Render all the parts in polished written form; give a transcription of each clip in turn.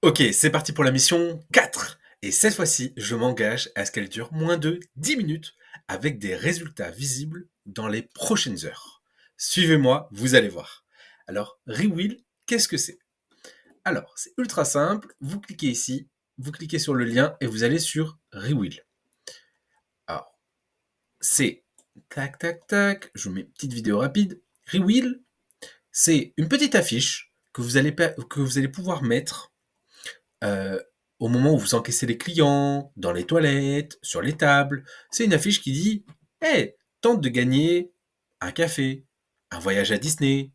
Ok, c'est parti pour la mission 4. Et cette fois-ci, je m'engage à ce qu'elle dure moins de 10 minutes avec des résultats visibles dans les prochaines heures. Suivez-moi, vous allez voir. Alors, Rewill, qu'est-ce que c'est? Alors, c'est ultra simple. Vous cliquez ici, vous cliquez sur le lien et vous allez sur Rewill. Alors, c'est tac tac tac, je vous mets une petite vidéo rapide. Rewill, c'est une petite affiche que vous allez pouvoir mettre euh, au moment où vous encaissez les clients, dans les toilettes, sur les tables. C'est une affiche qui dit hey, tente de gagner un café, un voyage à Disney,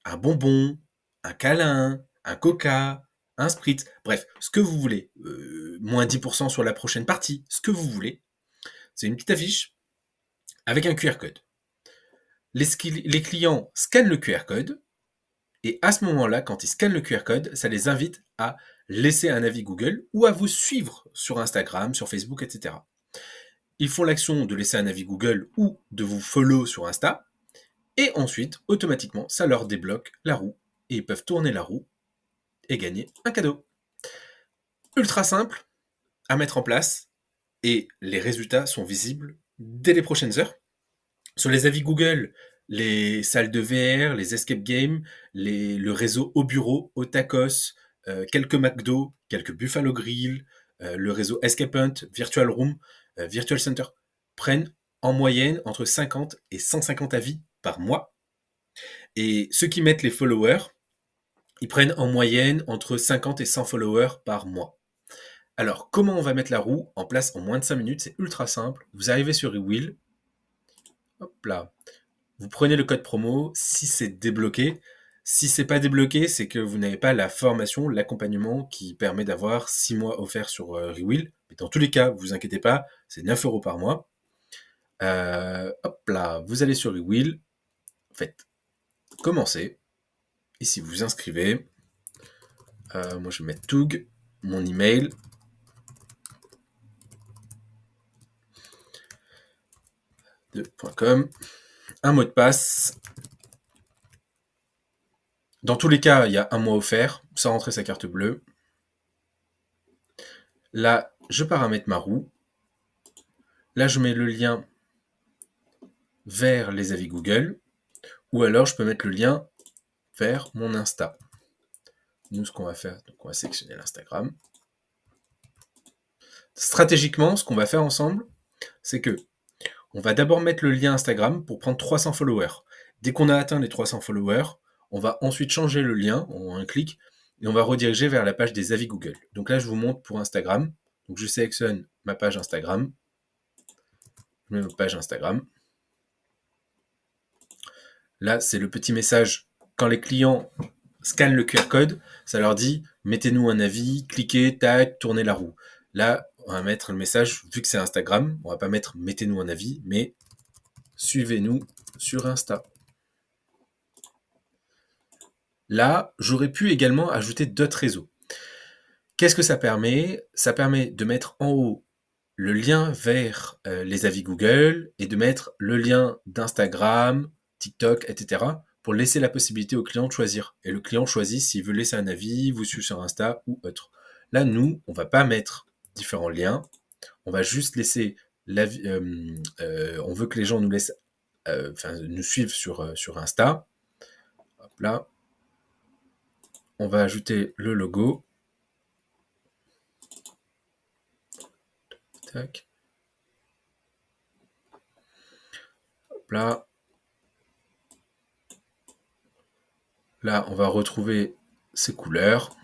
un bonbon, un câlin, un coca, un spritz, bref, ce que vous voulez. Moins 10% sur la prochaine partie, ce que vous voulez. C'est une petite affiche avec un QR code. Les clients scannent le QR code et à ce moment-là, quand ils scannent le QR code, ça les invite à laisser un avis Google ou à vous suivre sur Instagram, sur Facebook, etc. Ils font l'action de laisser un avis Google ou de vous follow sur Insta, et ensuite, automatiquement, ça leur débloque la roue, et ils peuvent tourner la roue et gagner un cadeau. Ultra simple à mettre en place, et les résultats sont visibles dès les prochaines heures. Sur les avis Google, les salles de VR, les escape games, le réseau au bureau, au tacos, quelques McDo, quelques Buffalo Grill, le réseau Escape Hunt, Virtual Room, Virtual Center prennent en moyenne entre 50 et 150 avis par mois. Et ceux qui mettent les followers, ils prennent en moyenne entre 50 et 100 followers par mois. Alors, comment on va mettre la roue en place en moins de 5 minutes? C'est ultra simple. Vous arrivez sur Rewill, hop là, vous prenez le code promo si c'est débloqué. Si c'est pas débloqué, c'est que vous n'avez pas la formation, l'accompagnement qui permet d'avoir 6 mois offerts sur Rewill. Mais dans tous les cas, vous inquiétez pas, c'est 9 € par mois. Hop là, vous allez sur Rewill, faites commencer. Ici, vous vous inscrivez. Moi, je vais mettre Toug, mon email. .com, un mot de passe. Dans tous les cas, il y a un mois offert, sans rentrer sa carte bleue. Là, je paramètre ma roue. Là, je mets le lien vers les avis Google, ou alors je peux mettre le lien vers mon Insta. Nous, ce qu'on va faire, donc on va sélectionner l'Instagram. Stratégiquement, ce qu'on va faire ensemble, c'est que on va d'abord mettre le lien Instagram pour prendre 300 followers. Dès qu'on a atteint les 300 followers, on va ensuite changer le lien en un clic et on va rediriger vers la page des avis Google. Donc là, je vous montre pour Instagram. Donc je sélectionne ma page Instagram. Je mets ma page Instagram. Là, c'est le petit message. Quand les clients scannent le QR code, ça leur dit mettez-nous un avis, cliquez, tac, tournez la roue. Là, on va mettre le message, vu que c'est Instagram, on va pas mettre mettez-nous un avis, mais suivez-nous sur Insta. Là, j'aurais pu également ajouter d'autres réseaux. Qu'est-ce que ça permet? Ça permet de mettre en haut le lien vers les avis Google et de mettre le lien d'Instagram, TikTok, etc. pour laisser la possibilité au client de choisir. Et le client choisit s'il veut laisser un avis, vous suivre sur Insta ou autre. Là, nous, on va pas mettre différents liens. On va juste laisser on veut que les gens nous laissent, nous suivent sur Insta. Hop là. On va ajouter le logo. Tac. Hop là. Là, on va retrouver ces couleurs.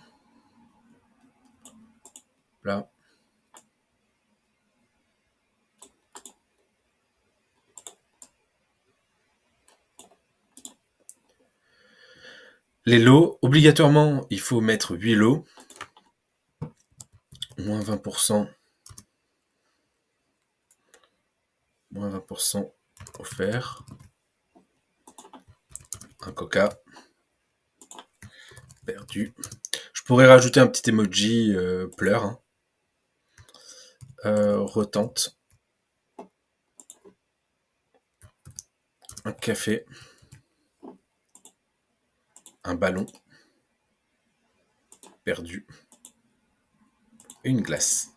Là. Les lots, obligatoirement, il faut mettre 8 lots. Moins 20%. Moins 20% offert. Un coca. Perdu. Je pourrais rajouter un petit emoji pleurs. Hein. Retente. Un café. Un ballon. Perdu. une glace.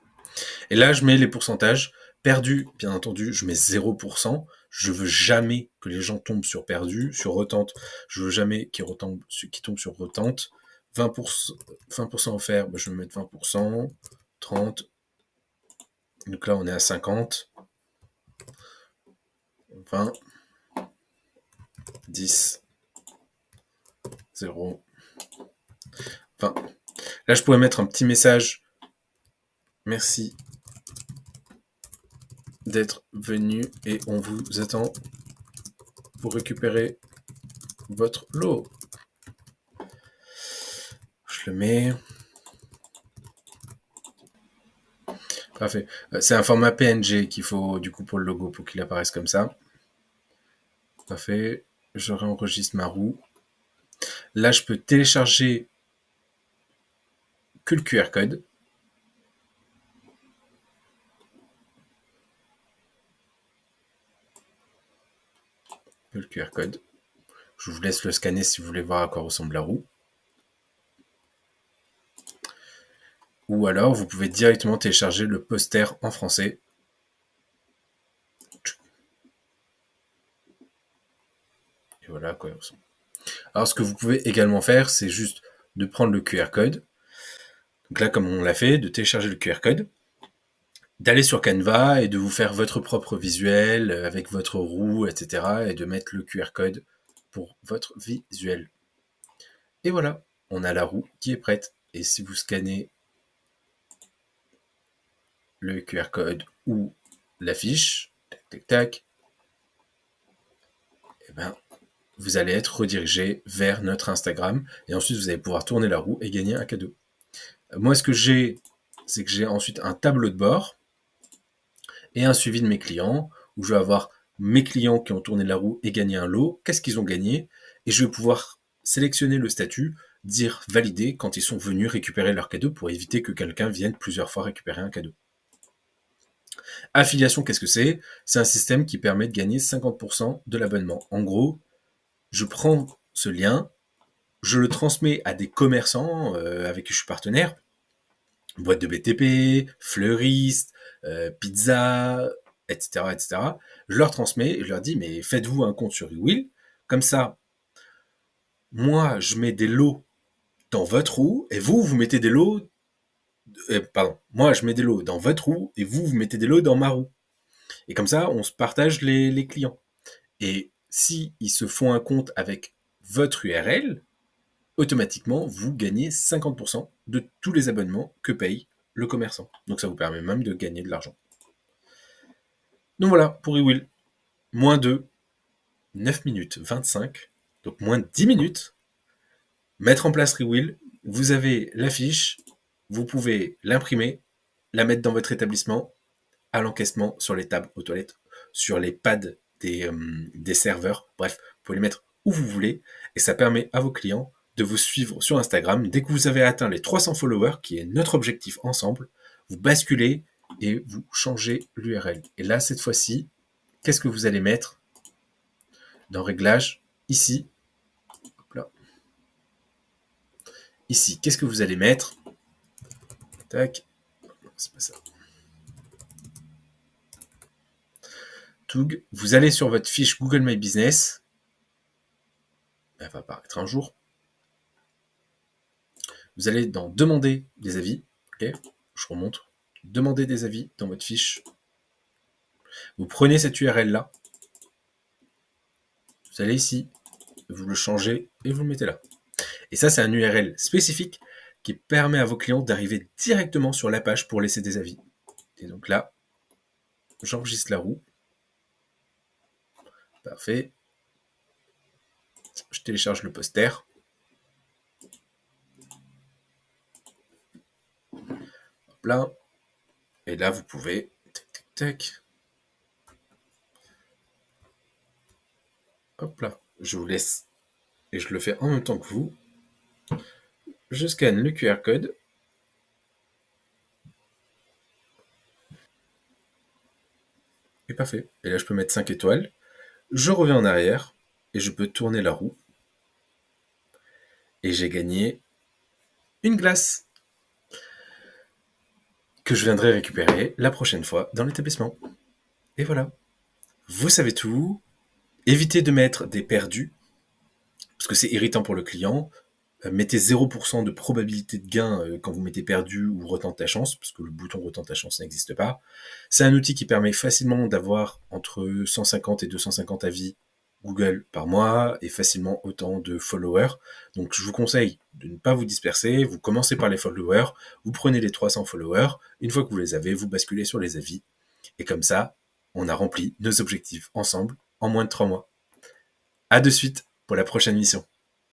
Et là, je mets les pourcentages. Perdu, bien entendu, je mets 0%. Je veux jamais que les gens tombent sur perdu, sur retente. Je veux jamais qu'ils tombent sur retente. 20%, 20% offert, bah, je vais mettre 20%. 30. Donc là, on est à 50. 20. 10. 0. 20. Là, je pourrais mettre un petit message. Merci d'être venu et on vous attend pour récupérer votre lot. Je le mets. Parfait. C'est un format PNG qu'il faut du coup pour le logo, pour qu'il apparaisse comme ça. Parfait. Je réenregistre ma roue. Là, je peux télécharger que le QR code. Le QR code. Je vous laisse le scanner si vous voulez voir à quoi ressemble la roue. Ou alors, vous pouvez directement télécharger le poster en français. Et voilà à quoi il ressemble. Alors, ce que vous pouvez également faire, c'est juste de prendre le QR code. Donc là, comme on l'a fait, de télécharger le QR code, d'aller sur Canva et de vous faire votre propre visuel avec votre roue, etc. et de mettre le QR code pour votre visuel. Et voilà, on a la roue qui est prête. Et si vous scannez le QR code ou l'affiche, tac, tac, tac, et ben, vous allez être redirigé vers notre Instagram. Et ensuite, vous allez pouvoir tourner la roue et gagner un cadeau. Moi, ce que j'ai, c'est que j'ai ensuite un tableau de bord et un suivi de mes clients où je vais avoir mes clients qui ont tourné la roue et gagné un lot, qu'est-ce qu'ils ont gagné, et je vais pouvoir sélectionner le statut, dire valider quand ils sont venus récupérer leur cadeau pour éviter que quelqu'un vienne plusieurs fois récupérer un cadeau. Affiliation, qu'est-ce que c'est? C'est un système qui permet de gagner 50% de l'abonnement. En gros, je prends ce lien, je le transmets à des commerçants avec qui je suis partenaire, boîte de BTP, fleuriste, pizza, etc., etc. Je leur transmets et je leur dis, mais faites-vous un compte sur eWill. Comme ça, moi, je mets des lots dans votre roue et vous, vous mettez des lots. Pardon, moi, je mets des lots dans votre roue et vous, vous mettez des lots dans ma roue. Et comme ça, on se partage les clients. Et si ils se font un compte avec votre URL, automatiquement, vous gagnez 50% de tous les abonnements que paye le commerçant. Donc ça vous permet même de gagner de l'argent. Donc voilà, pour eWill, moins de 9 minutes 25, donc moins de 10 minutes, mettre en place eWill, vous avez la fiche, vous pouvez l'imprimer, la mettre dans votre établissement, à l'encaissement, sur les tables aux toilettes, sur les pads des serveurs, bref, vous pouvez les mettre où vous voulez, et ça permet à vos clients de vous suivre sur Instagram. Dès que vous avez atteint les 300 followers, qui est notre objectif ensemble, vous basculez et vous changez l'URL. Et là, cette fois-ci, qu'est-ce que vous allez mettre dans Réglages, ici, hop là, ici, qu'est-ce que vous allez mettre? Tac, non, c'est pas ça. Toug, vous allez sur votre fiche Google My Business, elle va apparaître un jour. Vous allez dans Demander des avis, ok, je remonte, Demander des avis dans votre fiche. Vous prenez cette URL là, vous allez ici, vous le changez et vous le mettez là. Et ça, c'est un URL spécifique qui permet à vos clients d'arriver directement sur la page pour laisser des avis. Et donc là, j'enregistre la roue. Parfait. Je télécharge le poster. Hop là. Et là, vous pouvez... Tac, tac, tac. Hop là. Je vous laisse. Et je le fais en même temps que vous. Je scanne le QR code. Et parfait. Et là, je peux mettre 5 étoiles. Je reviens en arrière. Et je peux tourner la roue. Et j'ai gagné une glace. que je viendrai récupérer la prochaine fois dans l'établissement. Et voilà. Vous savez tout. Évitez de mettre des perdus, parce que c'est irritant pour le client. Mettez 0% de probabilité de gain quand vous mettez perdu ou retente ta chance, parce que le bouton retente ta chance n'existe pas. C'est un outil qui permet facilement d'avoir entre 150 et 250 avis Google par mois et facilement autant de followers. Donc je vous conseille de ne pas vous disperser, vous commencez par les followers, vous prenez les 300 followers, une fois que vous les avez, vous basculez sur les avis. Et comme ça, on a rempli nos objectifs ensemble en moins de 3 mois. À de suite pour la prochaine mission.